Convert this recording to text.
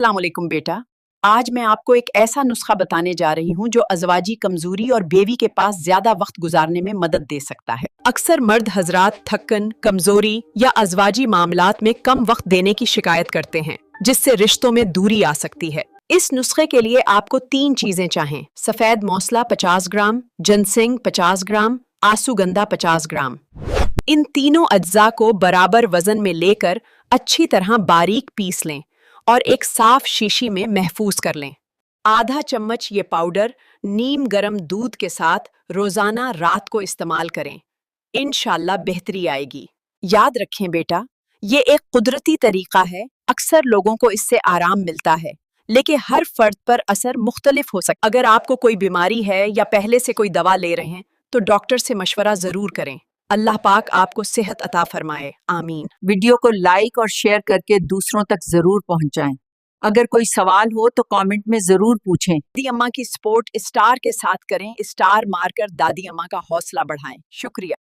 السلام علیکم بیٹا، آج میں آپ کو ایک ایسا نسخہ بتانے جا رہی ہوں جو ازواجی کمزوری اور بیوی کے پاس زیادہ وقت گزارنے میں مدد دے سکتا ہے۔ اکثر مرد حضرات تھکن، کمزوری یا ازواجی معاملات میں کم وقت دینے کی شکایت کرتے ہیں، جس سے رشتوں میں دوری آ سکتی ہے۔ اس نسخے کے لیے آپ کو 3 چیزیں چاہیں: سفید موسلا 50 گرام، جنسنگ 50 گرام، آسوگندھا 50 گرام۔ ان تینوں اجزاء کو برابر وزن میں لے کر اچھی طرح باریک پیس لیں اور ایک صاف شیشی میں محفوظ کر لیں۔ آدھا چمچ یہ پاؤڈر نیم گرم دودھ کے ساتھ روزانہ رات کو استعمال کریں۔ انشاءاللہ بہتری آئے گی۔ یاد رکھیں بیٹا، یہ ایک قدرتی طریقہ ہے، اکثر لوگوں کو اس سے آرام ملتا ہے، لیکن ہر فرد پر اثر مختلف ہو سکتا ہے۔ اگر آپ کو کوئی بیماری ہے یا پہلے سے کوئی دوا لے رہے ہیں تو ڈاکٹر سے مشورہ ضرور کریں۔ اللہ پاک آپ کو صحت عطا فرمائے، آمین۔ ویڈیو کو لائک اور شیئر کر کے دوسروں تک ضرور پہنچائیں۔ اگر کوئی سوال ہو تو کامنٹ میں ضرور پوچھیں۔ دادی اماں کی سپورٹ اسٹار کے ساتھ کریں، اسٹار مار کر دادی اماں کا حوصلہ بڑھائیں۔ شکریہ۔